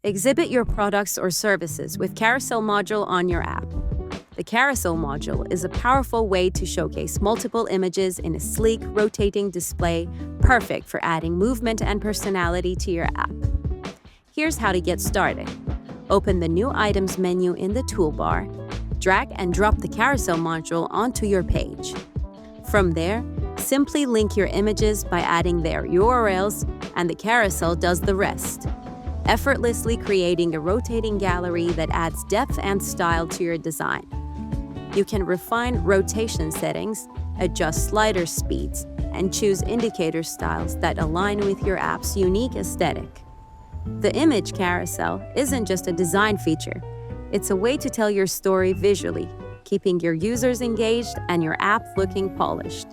Exhibit your products or services with Carousel Module on your app. The Carousel Module is a powerful way to showcase multiple images in a sleek, rotating display, perfect for adding movement and personality to your app. Here's how to get started. Open the New Items menu in the toolbar, drag and drop the Carousel Module onto your page. From there, simply link your images by adding their URLs, and the carousel does the rest, effortlessly creating a rotating gallery that adds depth and style to your design. You can refine rotation settings, adjust slider speeds, and choose indicator styles that align with your app's unique aesthetic. The Image Carousel isn't just a design feature, it's a way to tell your story visually, keeping your users engaged and your app looking polished.